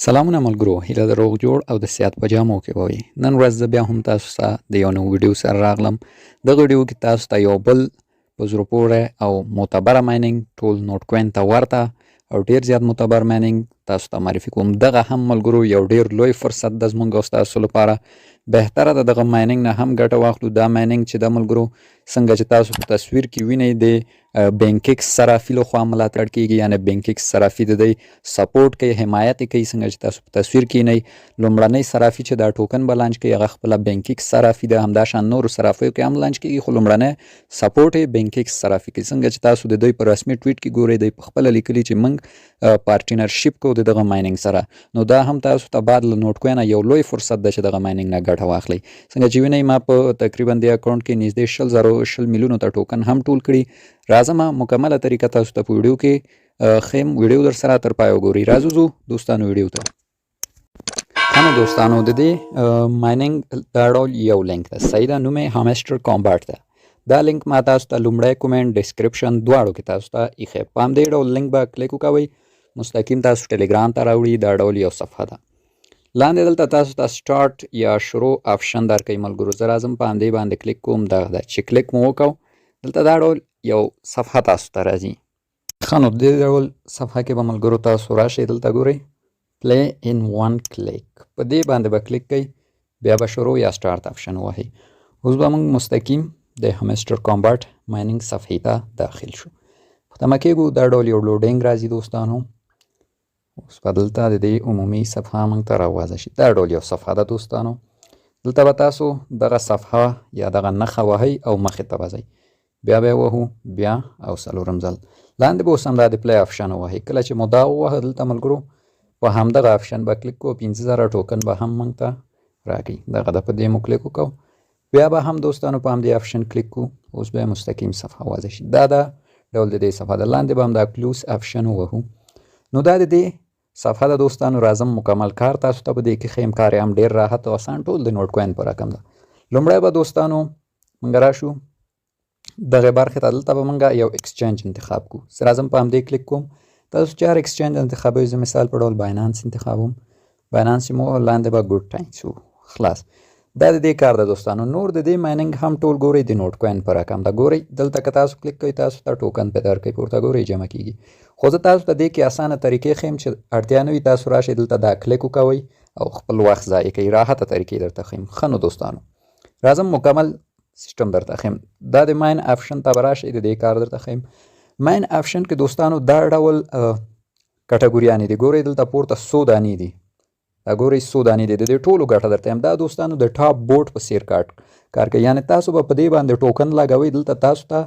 سلامونه ملګرو، هیله د روغ جوړ او د صحت په جامو کې وي. نن ورځ زه بیا هم تاسو ته د یو نوو ویډیو سره راغلم. دغه ویډیو کې تاسو ته یو بل په زړه پورې او معتبره مایننګ ټول نوټ کوین ته ورته او ډیر زیات معتبر مایننګ تاسو ته معرفي کوم. دغه هم ملګرو یو ډیر لوی فرصت د زموږ او ستاسو لپاره. بهتره ده دغه مایننګ نه هم ګټه واخلو. دا مایننګ چې د ملګرو څنګه چې تاسو په تصویر کې وینئ د بینکیکس صرافي لخوا ملاتړ کیږي، یعنی بینکیکس صرافي د دوی سپورټ کوي، حمایت کوي. څنګه چې تاسو په تصویر کې وینئ لومړنی صرافي چې دا ټوکن به لانچ کوي هغه خپله بینکیکس صرافي ده. همداشان نورو صرافیو کې هم لانچ کیږي، خو لومړنی سپورټ یې بینکیکس صرافي کوي. څنګه چې تاسو د دوی په رسمي ټویټ کې ګورئ دوی په خپله لیکلي چې موږ پارټنرشپ کوو د دغه مایننګ سره. نو دا هم تاسو ته بعد له نوټ کوینه یو لوی فرصت ده چې دغه مایننګ نه ګټه واخلئ. څنګه چې وینئ ما په تقریبا دې اکاونټ کې نږدې 20 میلیونو ته ټوکن هم ټول کړي. راځم مکمله طریقه تاسو ته په ویډیو کې خیم ویډیو در سره تر پای وګورئ. راځو ځو دوستانو ویډیو ته. همه دوستانو د دې مایننګ دا ډول یو لینک ده، صحیح ده، نوم یې هامسټر کامباټ ده. دا لینک ما تاسو ته لومړی کومنټ ډسکرپشن دواړو کې تاسو ته ایښی. په همدې ډول لینک به کلیک وکوئ، مستقیم تاسو ټلګرام ته راوړي. دا ډول یو صفحه ده. لاندې دلته تاسو ته سټارټ یا شروع آپشن درکوي ملګرو. زه راځم په همدې باندې کلیک کوم. دغه ده چې کلیک مو وکړو دلته دا ډول یو صفحه تاسو ته راځي. ښه نو دې ډول صفحه کې به ملګرو تاسو راشئ، دلته ګورئ پلی ان ون کلیک، په دې باندې به کلیک کوئ، بیا به شروع یا سټارټ آپشن ووهئ. اوس به موږ مستقیم د هامسټر کامباټ مایننګ صفحې ته داخل شو. په تمه کېږو دا ډول یو لوډینګ راځي دوستانو. اوس به دلته د دې عمومي صفحه موږ ته راوازه شي. دا ډول یو صفحه ده دوستانو. دلته به تاسو دغه صفحه یا دغه نښه وهئ او مخې ته به ځئ، بیا به یې وهو، بیا او څلورم ځل لاندې به اوس هم دا د پلی آپشن ووهئ. کله چې مو دا ووهه دلته ملګرو په همدغه آپشن به کلیک کوو، 50,000 ټوکن به هم موږ ته راکوي. دغه ده، په دې مو کلیک وکړو، بیا به هم دوستانو په همدې آپشن کلیک کوو. اوس به مستقیم صفحه واضح شي. دا د ډول د دې صفحه ده. لاندې به هم دا کلوز آپشن ووهو. نو دا د دې صفحه د دوستانو. راځم مکمل کار تاسو ته په دې کې ښیم. کار یې هم ډېر راحت او اسان ټول د نوټ کوین په رقم ده. لومړی به دوستانو موږ راشو دغه برخې ته. دلته به موږ یو ایکسچینج انتخاب کوو. زه راځم په همدې کلیک کوم. تاسو چې هر ایکسچینج انتخابوئ، زه مثال په ډول باینانس انتخابوم. باینانس چې مو لاندې به ګوډ ټاینکس وو. خلاص دا د دې کار ده دوستانو. نور د دې مایننګ هم ټول ګورئ د نوټ کوین په رقم ده. ګورئ دلته که تاسو کلیک کوئ تاسو ته ټوکن په درکوي، پورته ګورئ جمع کیږي. خو زه تاسو ته دې کې اسانه طریقې ښیم چې اړتیا نه وي تاسو راشئ دلته دا کلیک وکوئ او خپل وخت ضایع کوئ. راحته طریقې درته ښیم. ښه نو دوستانو راځم مکمل سیسټم درته ښیم. دا د ماین آپشن ته به راشئ، د دې کار درته ښیم. ماین آپشن کې دوستانو دا ډول کټګوریانې دي. ګورئ دلته پورته 100 دانې دي. دا ګورئ 100 دانې دي. د دې ټولو ګټه درته یم. دا دوستانو د ټاپ بوټ په څیر کار کوي، یعنی تاسو به په دې باندې ټوکن لګوئ، دلته تاسو ته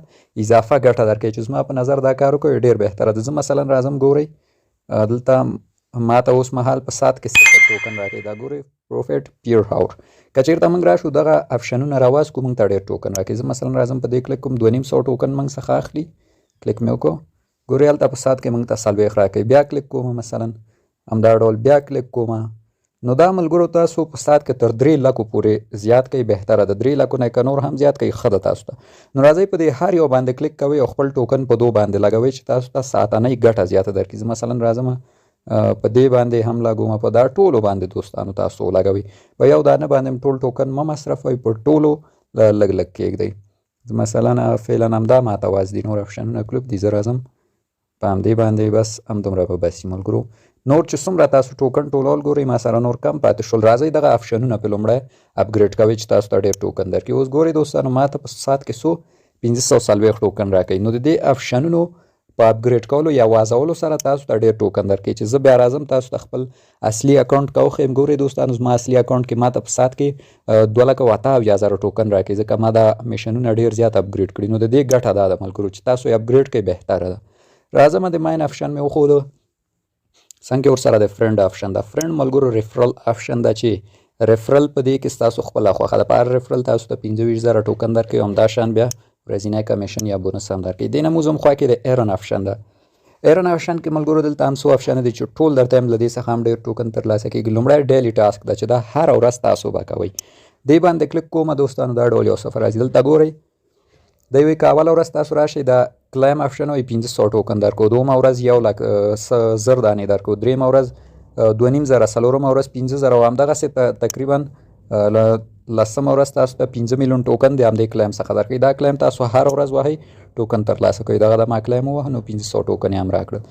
اضافه ګټه درکوي چې زما په نظر دا کار وکړئ ډېر بهتره ده. زه مثلا راځم ګورئ دلته ما ته اوس مهال په ساعت کې 0 ټوکن راکوي. دا ګورئ پروفیټ پیر هاور. که چېرته موږ راشو دغه آپشنونه راواز کړو موږ ته ډېر ټوکن راکوي. زه مثلا راځم په دې کلیک کوم، 2500 ټوکن موږ څخه اخلي. کلیک مې وکړو، ګورئ هلته په ساعت کې موږ ته 40 راکوي. بیا کلیک کوم، مثلا همدا ډول بیا کلیک کوم. نو دا ملګرو تاسو په ساعت کې تر 3 لکو پورې زیات کوي، بهتره ده. 3 لکو نه که نور هم زیات کوي ښه ده تاسو ته. نو راځئ په دې هر یو باندې کلیک کوئ او خپل ټوکن په 2 باندې لګوئ چې تاسو ته ساعتنۍ ګټه زیاته درکړي. زه مثلا راځم په دې باندې هم لګوم، په دا ټولو باندې دوستانو تاسو لګوئ. په یو دانه باندې ټول ټوکن مه مصرفوئ، په ټولو لږ لږ کېږدئ. مثلا فعلا همدا ماته واز دي، نور آپشنونه کلوب دي. زه راځم په همدې باندې، بس همدومره به بس ملګرو. نور چې څومره تاسو ټوکن ټولول ګورئ ما سره نور کم پاتې شول. راځئ دغه آپشنونه په لومړی اپګریډ کوئ چې تاسو ته ډېر ټوکن درکړي. اوس ګورئ دوستانو ما ته په ساعت کې 540 ټوکن راکوي. نو د دې آپشنونو په اپګریډ کولو یا وازولو سره تاسو ته ډېر ټوکن درکوي. چې زه بیا راځم تاسو ته خپل اصلي اکاونټ ته وښیم. ګورئ دوستانو زما اصلي اکاونټ کې ما ته په ساعت کې 2,78,000 ټوکن راکوي، ځکه ما دا میشنونه ډېر زیات اپګریډ کړي. نو د دې ګټه دا ده ملګرو چې تاسو یې اپګریډ کړئ، بهتره ده. راځم د ماین آپشن مې وښوده. څنګه ورسره د فرند آپشن ده. فرند ملګرو ریفرل آپشن ده چې ریفرل په دې کې ستاسو خپله خوښه ده. په هر ریفرل تاسو ته 25,000 ټوکن درکوي، همداشان بیا ورځنی کمیشن یا بونس هم درکوي. دې نه مو زموږ خوا کې د ایرن آپشن ده. ایرن آپشن کې ملګرو دلته هم څو آپشن دي چې ټول درته یم له دې څخه هم ډېر ټوکن ترلاسه کېږي. لومړی ډیلی ټاسک ده چې دا هره ورځ تاسو به کوئ. دې باندې کلیک کوم دوستانو، دا ډول یو صفحه راځي. دلته ګورئ د یوې که اوله ورځ تاسو راشئ دا کلایم آپشن وایي 500 ټوکن درکو. دویمه ورځ 1,00,000 دانې درکو. درېیمه ورځ 2,500 څلورمه ورځ 5,000 او همدغسې تقریبا لسمه ورځ تاسو ته 5 میلیون ټوکن د همدې کلیم څخه درکوي. دا کلیم تاسو هر ورځ وهئ ټوکن ترلاسه کوئ. دغه د ما کلیم ووهه نو 500 ټوکن یې هم راکړل.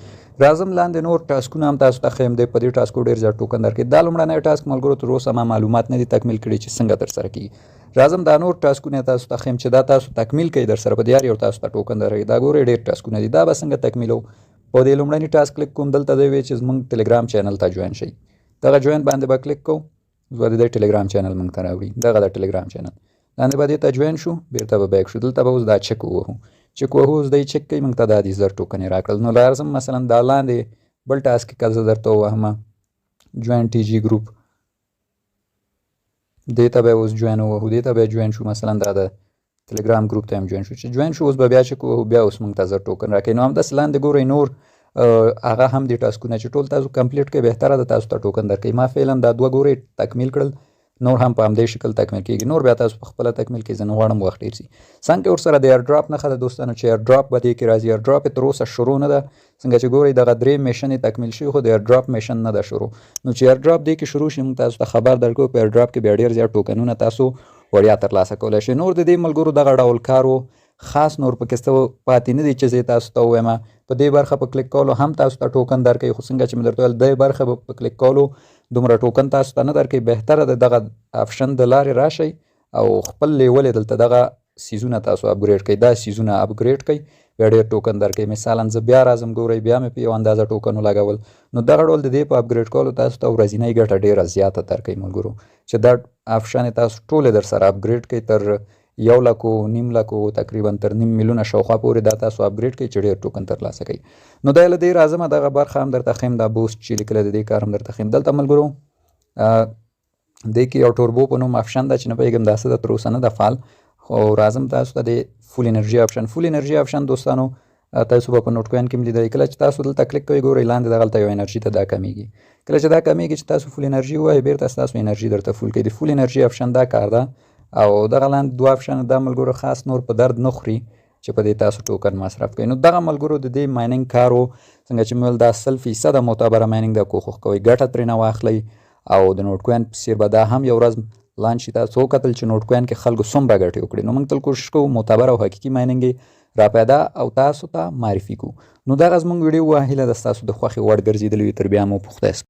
راځم لاندې نور ټاسکونه هم تاسو ته ښیم. دی په دې ټاسکو ډېر زیات ټوکن درکوي. دا لومړنی ټاسک ملګرو تر اوسه ما معلومات نه دي تکمیل کړي چې څنګه ترسره کیږي. راځم دا نور ټاسکونه تاسو ته ښیم چې دا تاسو تکمیل کوئ درسره په دې هر یو تاسو ته ټوکن درکوي. دا ګورئ ډېر ټاسکونه دي. دا به څنګه تکمیلوو؟ په دې لومړني ټاسک کلیک کوم. دلته دی وایي چې زموږ ټلګرام چینل ته جوین شئ. دغه جوین باندې به کلیک کوو. زه د دې ټلګرام چینل موږ ته راوړي. دغه د ټلګرام چینل لاندې به دې ته جوین شو. بیرته به بیک شو. دلته به اوس دا چک ووهو. چک ووهو اوس دی چک کوي. موږ ته دا دي 1000 ټوکن یې راکړل. نو راځم مثلا دا لاندې بل ټاسک که زه درته ووهمه جوین ټي جي ګروپ. دې ته به اوس جوین ووهو. دې ته به جوین شو. مثلا دا د ټلګرام ګروپ ته هم جوین شو. چې جوین شو اوس به بیا چک ووهو. بیا اوس موږ ته 1000 ټوکن راکوي. نو همداسې لاندې ګورئ نور هغه هم دي ټاسکونه چې ټول تاسو کمپلیټ کړئ بهتره ده تاسو ته ټوکن درکوي. ما فعلا دا دوه ګورئ تکمیل کړل. نور هم په همدې شکل تکمیل کېږي. نور بیا تاسو په خپله تکمیل کړئ. زه نه غواړم وخت ډېر شي. څنګه ورسره د ایرډراپ نښه ده دوستانو چې ایرډراپ به دې کې راځي. ایرډراپ یې تر اوسه شروع نه ده. څنګه چې ګورئ دغه 3 میشن یې تکمیل شوي خو د ایرډراپ میشن نه ده شروع. نو چې ایرډراپ دې کې شروع شي موږ تاسو ته خبر درکوو. په ایرډراپ کې بیا ډېر زیات ټوکنونه تاسو وړیا ترلاسه کولی شئ. نور د دې ملګرو دغه ډول کار و. خاص نور پکې څه پاتې نه دي چې زه تاسو ته ووایم. په دې برخه په کلیک کولو هم تاسو ته ټوکن درکوي. خو څنګه چې مې درته ویل دې برخه په کلیک کولو دومره ټوکن تاسو ته نه درکوي. بهتره ده دغه آپشن د لارې راشئ او خپل لیول یې دلته دغه سیزونه تاسو اپګریډ کړئ. دا سیزونه اپګریډ کړئ بیا ډېر ټوکن درکوي. مثلا زه بیا راځم ګورئ بیا مې په یو اندازه ټوکن ولګول. نو دغه ډول د دې په اپګریډ کولو تاسو ته ورځنۍ ګټه ډېره زیاته درکوي ملګرو. چې دا آپشن یې تاسو ټولې در سره اپګریډ کړئ تر 1,00,000 1,00,000 تقریبا تر 1,5 میلیونه شاوخوا پورې دا تاسو اپګریډ کړئ چې ډېر ټوکن ترلاسه کوي. نو دا له دې راځم دغه برخه هم درته ښیم. دا بوست چې لیکلی د دې کار هم درته ښیم. دلته ملګرو دې کې یو ټوربو په نوم آپشن ده چې نه پوهېږم دا څه ده تر اوسه نه ده فعال. خو راځم تاسو ته د فول انرژي آپشن. فول انرژي آپشن دوستانو تاسو به په نوټ کوین کې هم لیدلی. کله چې تاسو دلته کلیک کوئ ګورئ لاندې دغلته یو انرژي ته دا کمیږي. کله چې دا کمیږي چې تاسو فول انرژي ووایئ بیرته ستاسو انرژي درته فول کوي. د فول انرژي آپشن دا کار ده. او دغه لاندې دوه آپشن دا ملګرو خاص نور په درد نه خوري چې په دې تاسو ټوکن مصرف کوئ. نو دغه ملګرو د دې مایننګ کار و. څنګه چې مې ویل دا 100% معتبره مایننګ ده. کوښښ کوئ ګټه ترېنه واخلئ او د نوټ کوین په څېر به دا هم یو ورځ لانچ شي. تاسو وکتل چې نوټ کوین کې خلکو څومره ګټې وکړي. نو موږ تل کوشش کوو معتبره او حقیقي مایننګ یې راپیدا او تاسو ته معرفي کوو. نو دغه زموږ ویډیو وه. هیله ده ستاسو د خوښې وړ ګرځېدلې وي. تر بیا مو په خدای